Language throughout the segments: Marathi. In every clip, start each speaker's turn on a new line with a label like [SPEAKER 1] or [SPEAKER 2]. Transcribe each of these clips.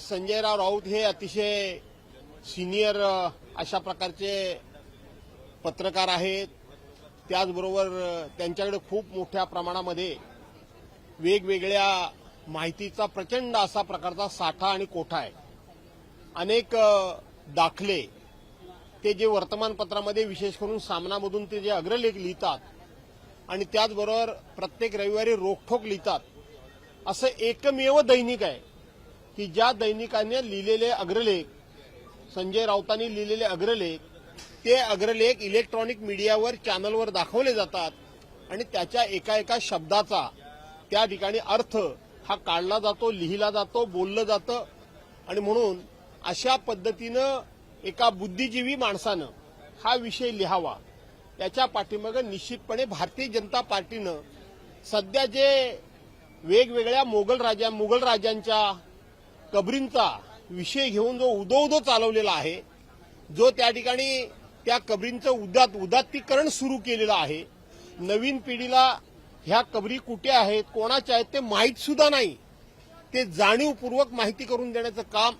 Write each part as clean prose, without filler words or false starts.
[SPEAKER 1] संजयराव राऊत हे अतिशय सिनियर अशा प्रकारचे पत्रकार आहेत। त्याचबरोबर त्यांच्याकडे खूप मोठ्या प्रमाणामध्ये वेगवेगळ्या माहितीचा प्रचंड असा प्रकारचा साठा आणि कोठा आहे। अनेक दाखले ते जे वर्तमानपत्रामध्ये विशेष करून सामनामधून ते जे अग्रलेख लिहितात आणि त्याचबरोबर प्रत्येक रविवारी रोखठोक लिहितात, असं एकमेव दैनिक आहे की ज्या दैनिकाने लिहिलेले अग्रलेख, संजय राऊतांनी लिहिलेले अग्रलेख, ते अग्रलेख इलेक्ट्रॉनिक मीडियावर चॅनलवर दाखवले जातात आणि त्याच्या एका एका शब्दाचा त्या ठिकाणी अर्थ हा काढला जातो, लिहिला जातो, बोललं जातं। आणि म्हणून अशा पद्धतीनं एका बुद्धिजीवी माणसानं हा विषय लिहावा, त्याच्या पाठीमागे निश्चितपणे भारतीय जनता पार्टीनं सध्या जे वेगवेगळ्या मुघल राजांच्या कबरींचा विषय घेऊन जो उदो चालवलेला आहे, जो त्या ठिकाणी त्या कबरींचं उदात्तीकरण सुरू केलेलं आहे, नवीन पिढीला ह्या कबरी कुठे आहेत, कोणाच्या आहेत ते माहीत सुद्धा नाही, ते जाणीवपूर्वक माहिती करून देण्याचं काम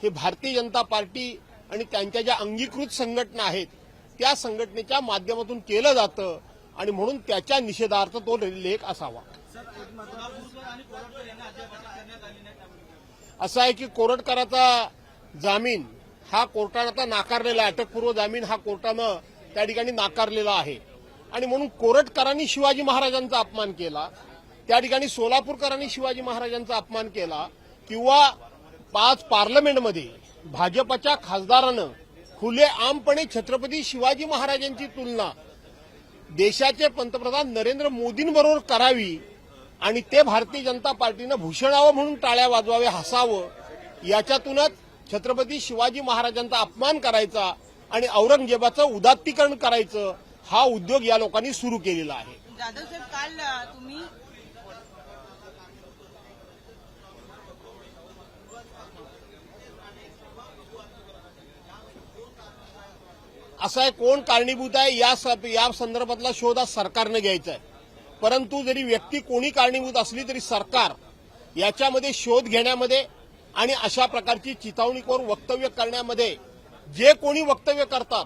[SPEAKER 1] हे भारतीय जनता पार्टी आणि त्यांच्या ज्या अंगीकृत संघटना आहेत त्या संघटनेच्या माध्यमातून केलं जातं आणि म्हणून त्याच्या निषेधार्थ तो लेख असावा। असं आहे की कोरटकराचा जामीन हा कोर्टाने आता नाकारलेला आहे, अटकपूर्व जामीन हा कोर्टानं त्या ठिकाणी नाकारलेला आहे आणि म्हणून कोरटकरांनी शिवाजी महाराजांचा अपमान केला, त्या ठिकाणी सोलापूरकरांनी शिवाजी महाराजांचा अपमान केला, किंवा 5 पार्लमेंटमध्ये भाजपच्या खासदारानं खुलेआमपणे छत्रपती शिवाजी महाराजांची तुलना देशाचे पंतप्रधान नरेंद्र मोदींबरोबर करावी आणि ते भारतीय जनता पार्टीनं भूषणावं म्हणून टाळ्या वाजवावे, हसावं, याच्यातूनच छत्रपती शिवाजी महाराजांचा अपमान करायचा आणि औरंगजेबाचं उदात्तीकरण करायचं हा उद्योग या लोकांनी सुरू केलेला आहे।
[SPEAKER 2] जाधव साहेब, काल तुम्ही
[SPEAKER 1] असं आहे, कोण कारणीभूत आहे या संदर्भातला शोध आज सरकारनं घ्यायचा आहे। परंतु जरी व्यक्ती कोणी कारणीभूत असली तरी सरकार याच्यामध्ये शोध घेण्यामध्ये आणि अशा प्रकारची चिथावणीखोर वक्तव्य करण्यामध्ये, जे कोणी वक्तव्य करतात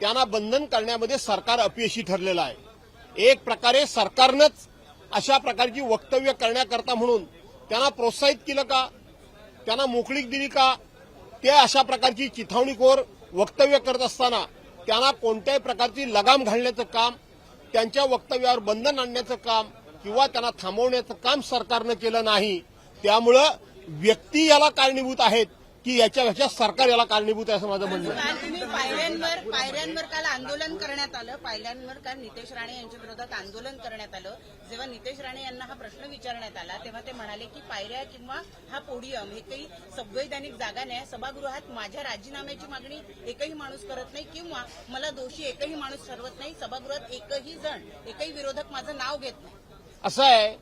[SPEAKER 1] त्यांना बंधन करण्यामध्ये सरकार अपयशी ठरलेलं आहे। एक प्रकारे सरकारनंच अशा प्रकारची वक्तव्य करण्याकरता म्हणून त्यांना प्रोत्साहित केलं का, त्यांना मोकळीक दिली का, ते अशा प्रकारची चिथावणीखोर वक्तव्य करत असताना त्यांना कोणत्याही प्रकारची लगाम घालण्याचं काम, त्यांच्या वक्तव्यावर बंधन आणण्याचं काम किंवा त्यांना थांबवण्याचं काम सरकारनं केलं नाही। त्यामुळं व्यक्ती याला कारणीभूत आहेत की याच्यापेक्षा सरकार याला कारणीभूत आहे असं माझं म्हणणं आहे।
[SPEAKER 2] काल तुम्ही पायऱ्यांवर काल आंदोलन करण्यात आलं, पायऱ्यांवर काल नितेश राणे यांच्या विरोधात आंदोलन करण्यात आलं। जेव्हा नितेश राणे यांना हा प्रश्न विचारण्यात आला तेव्हा ते म्हणाले की पायऱ्या किंवा हा पोडियम हे काही संवैधानिक जागा नाही, सभागृहात माझ्या राजीनाम्याची मागणी एकही माणूस करत नाही किंवा मला दोषी एकही माणूस ठरवत नाही, सभागृहात एकही विरोधक माझं नाव घेत नाही।
[SPEAKER 1] असं आहे,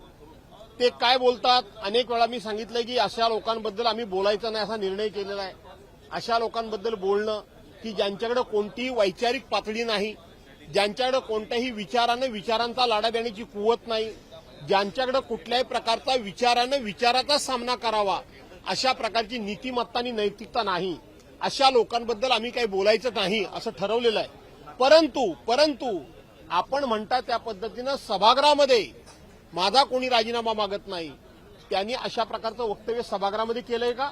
[SPEAKER 1] ते काय बोलतात, अनेक वेळा मी सांगितलंय की अशा लोकांबद्दल आम्ही बोलायचं नाही असा निर्णय केलेला आहे। अशा लोकांबद्दल बोलणं की ज्यांच्याकडे कोणतीही वैचारिक पातळी नाही, ज्यांच्याकडे कोणत्याही विचारांचा लाडा देण्याची कुवत नाही, ज्यांच्याकडे कुठल्याही प्रकारचा विचाराचा सामना करावा अशा प्रकारची नीतिमत्ता आणि नैतिकता नाही, अशा लोकांबद्दल आम्ही काही बोलायचं नाही असं ठरवलेलं आहे। परंतु आपण म्हणता त्या पद्धतीनं सभागृहामध्ये माझा कोणी राजीनामा मागत नाही, त्यांनी अशा प्रकारचं वक्तव्य सभागृहामध्ये केलंय का?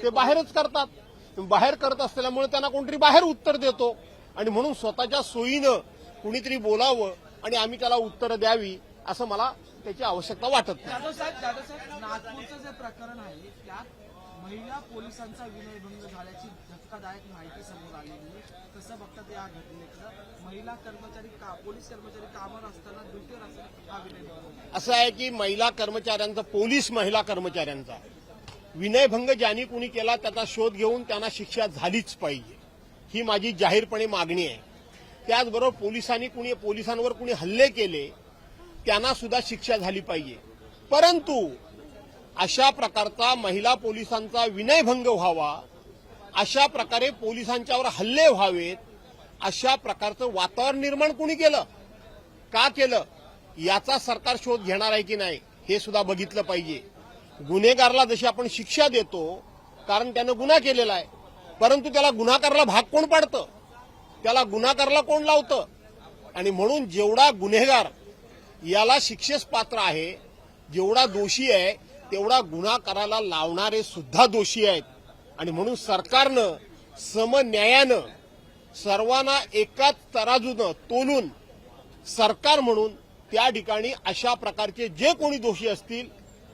[SPEAKER 1] ते बाहेरच करतात। बाहेर करत असल्यामुळे त्यांना कोणतरी बाहेर उत्तर देतो आणि म्हणून स्वतःच्या सोयीनं कुणीतरी बोलावं आणि आम्ही त्याला उत्तर द्यावी असं मला त्याची आवश्यकता वाटत नाही।
[SPEAKER 3] जाधव साहेब, नागपूरचं जे प्रकरण आहे त्यात महिला पोलिसांचा विनयभंग झाल्याची धक्कादायक माहिती समोर आलेली आहे। कसं बघतात या घटनेकडे? महिला कर्मचारी पोलीस कर्मचारी कामावर असताना ड्युटीवर असताना हा विनयभंग
[SPEAKER 1] असं आहे की महिला कर्मचाऱ्यांचा विनयभंग ज्यांनी कुणी केला त्याचा शोध घेऊन त्यांना शिक्षा झालीच पाहिजे, ही माझी जाहीरपणे मागणी आहे। त्याचबरोबर पोलिसांवर कुणी हल्ले केले त्यांना सुद्धा शिक्षा झाली पाहिजे। परंतु अशा प्रकारचा महिला पोलिसांचा विनयभंग व्हावा, अशा प्रकारे पोलिसांच्यावर हल्ले व्हावेत, अशा प्रकारचं वातावरण निर्माण कुणी केलं, का केलं, याचा सरकार शोध घेणार आहे की नाही हे सुद्धा बघितलं पाहिजे। गुन्हेगाराला जशी आपण शिक्षा देतो कारण त्यानं गुन्हा केलेला आहे. परंतु त्याला गुन्हाकाराला भाग कोण पाडतं, त्याला गुन्हाकाराला कोण लावतं? आणि म्हणून जेवढा गुन्हेगार याला शिक्षेस पात्र आहे, जेवढा दोषी आहे तेवढा गुन्हाकाराला लावणारे सुद्धा दोषी आहेत. आणि म्हणून सरकारनं समन्यायानं सर्वांना एकाच तराजूनं तोलून सरकार म्हणून त्या ठिकाणी अशा प्रकारचे जे कोणी दोषी असतील,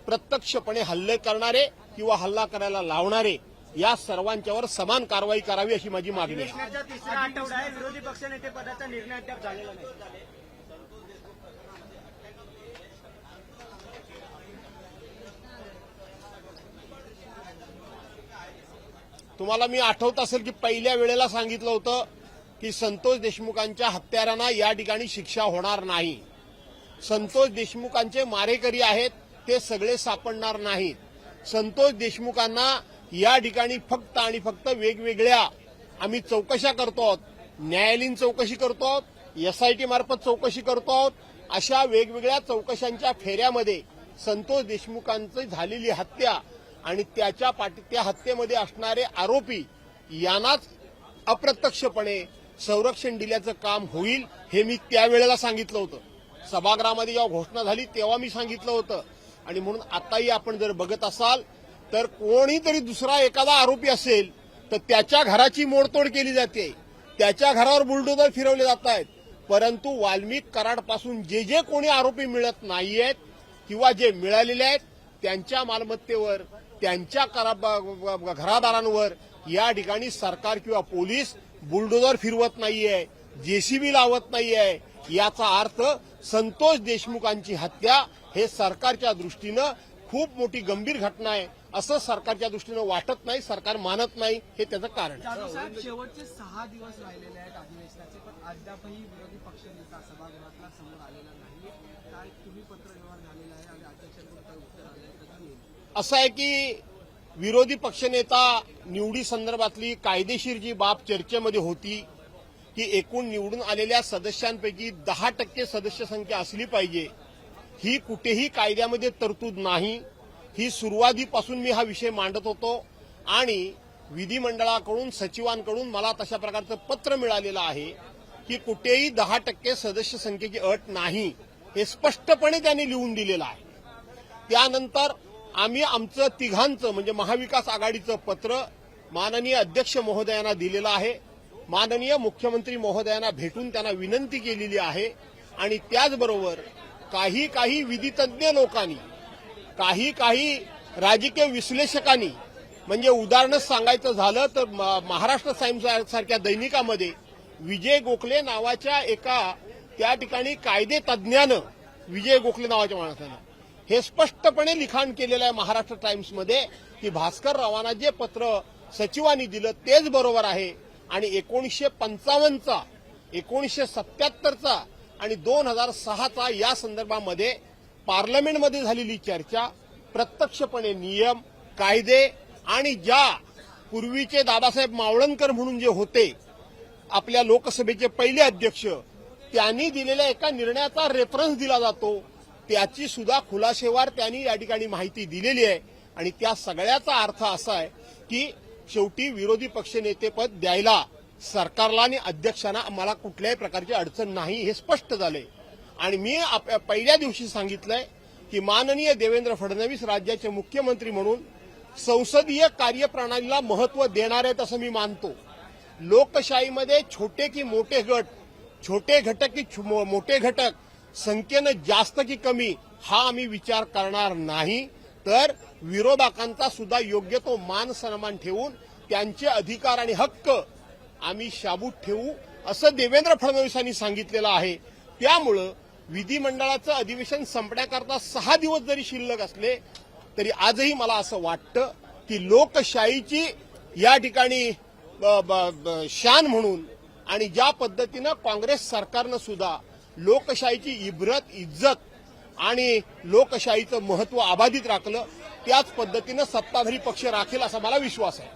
[SPEAKER 1] प्रत्यक्षपणे हल्ले करणारे किंवा हल्ला करायला लावणारे, या सर्वांच्यावर समान कारवाई करावी अशी माझी मागणी आहे.
[SPEAKER 4] अधिवेशनाचा तिसरा आठवडा आहे, विरोधी पक्षनेते पदाचा निर्णय अद्याप झालेला नाही.
[SPEAKER 1] तुम्हाला मी आठवत असेल की पहिल्या वेळेला सांगितलं होतं की संतोष देशमुखांच्या हत्यारांना या ठिकाणी शिक्षा होणार नाही. संतोष देशमुखांचे मारेकरी आहेत ते सगळे सापडणार नाहीत. संतोष देशमुखांना या ठिकाणी फक्त आणि फक्त वेगवेगळ्या आम्ही चौकशा करतो आहोत, न्यायालयीन चौकशी करतो आहोत, एसआयटी मार्फत चौकशी करतो आहोत. अशा वेगवेगळ्या चौकशांच्या फेऱ्यामध्ये संतोष देशमुखांची झालेली हत्या आणि त्या हत्येमध्ये असणारे आरोपी यांनाच अप्रत्यक्षपणे संरक्षण दिल्याचं काम होईल, हे मी त्यावेळेला सांगितलं होतं. सभागृहामध्ये जेव्हा घोषणा झाली तेव्हा मी सांगितलं होतं. आणि म्हणून आताही आपण जर बघत असाल तर कोणीतरी दुसरा एखादा आरोपी असेल तर त्याच्या घराची मोडतोड केली जाते, त्याच्या घरावर बुलडोजर फिरवले जात आहेत. परंतु वाल्मिक कराडपासून जे कोणी आरोपी मिळत नाहीयेत किंवा जे मिळालेले आहेत त्यांच्या मालमत्तेवर, त्यांच्या घरादारांवर या ठिकाणी सरकार किंवा पोलीस बुलडोजर फिरवत नाहीये, जेसीबी लावत नाहीये. याचा अर्थ संतोष देशमुखांची हत्या हे सरकारच्या दृष्टीनं खूप मोठी गंभीर घटना आहे असं सरकारच्या दृष्टीनं वाटत नाही, सरकार मानत नाही. हे त्याचं कारण आहे.
[SPEAKER 3] जाधव साहेब, शेवटचे 6 दिवस राहिलेले आहेत अधिवेशनाचे, पण अद्यापही विरोधी पक्षनेता सभागृहातला समोर आलेला नाही. काय तुम्ही पत्रव्यवहार झालेला आहे आणि अध्यक्षांकडून काय उत्तर आलं आहे, कधी येईल?
[SPEAKER 1] असं आहे की विरोधी पक्षनेता निवडी संदर्भातली कायदेशीर जी बाब चर्चेमध्ये होती की एकूण निवडून आलेल्या सदस्यांपैकी 10% सदस्य संख्या असली पाहिजे, ही कुठेही कायद्यामध्ये तरतूद नाही. ही सुरुवातीपासून मी हा विषय मांडत होतो आणि विधिमंडळाकडून सचिवांकडून मला तशा प्रकारचं पत्र मिळालेलं आहे की कुठेही 10% सदस्य संख्येची अट नाही, हे स्पष्टपणे त्यांनी लिहून दिलेलं आहे. त्यानंतर आम्ही आमचं तिघांचं म्हणजे महाविकास आघाडीचं पत्र माननीय अध्यक्ष महोदयांना दिलेलं आहे. माननीय मुख्यमंत्री महोदयांना भेटून त्यांना विनंती केलेली आहे. आणि त्याचबरोबर काही विधितज्ञ लोकांनी, काही राजकीय विश्लेषकांनी, म्हणजे उदाहरणच सांगायचं झालं तर महाराष्ट्र टाइम्स सारख्या दैनिकामध्ये विजय गोखले नावाच्या एका त्या ठिकाणी कायदे तज्ज्ञानं, विजय गोखले नावाच्या माणसानं हे स्पष्टपणे लिखाण केलेलं आहे महाराष्ट्र टाइम्समध्ये की भास्कर रावांना जे पत्र सचिवांनी दिलं तेच बरोबर आहे. आणि 1955चा, 1977चा आणि 2006चा या संदर्भामध्ये पार्लमेंटमध्ये झालेली चर्चा, प्रत्यक्षपणे नियम, कायदे आणि ज्या पूर्वीचे दादासाहेब मावळणकर म्हणून जे होते आपल्या लोकसभेचे पहिले अध्यक्ष, त्यांनी दिलेल्या एका निर्णयाचा रेफरन्स दिला जातो, त्याची सुद्धा खुलासेवार त्यांनी या ठिकाणी माहिती दिलेली आहे. आणि त्या सगळ्याचा अर्थ असा आहे की शेवटी विरोधी पक्षनेतेपद द्यायला सरकारला आणि अध्यक्षांना मला कुठल्याही प्रकारची अडचण नाही, हे स्पष्ट झाले. आणि मी पहिल्या दिवशी सांगितलंय की माननीय देवेंद्र फडणवीस राज्याचे मुख्यमंत्री म्हणून संसदीय कार्यप्रणालीला महत्व देणार आहेत असं मी मानतो. लोकशाहीमध्ये छोटे की मोठे गट, छोटे घटक की मोठे घटक, संख्येनं जास्त की कमी हा आम्ही विचार करणार नाही, तर विरोधकांचा सुद्धा योग्य तो मान सन्मान ठेवून त्यांचे अधिकार आणि हक्क आम्ही शाबूत ठेवू असं देवेंद्र फडणवीसांनी सांगितलेलं आहे. त्यामुळं विधिमंडळाचं अधिवेशन संपण्याकरता 6 दिवस जरी शिल्लक असले तरी आजही मला असं वाटतं की लोकशाहीची या ठिकाणी शान म्हणून आणि ज्या पद्धतीनं काँग्रेस सरकारनं सुद्धा लोकशाहीची इब्रत, इज्जत आणि लोकशाहीचं महत्व अबाधित राखलं, त्याच पद्धतीनं सत्ताधारी पक्ष राखेल असा मला विश्वास आहे.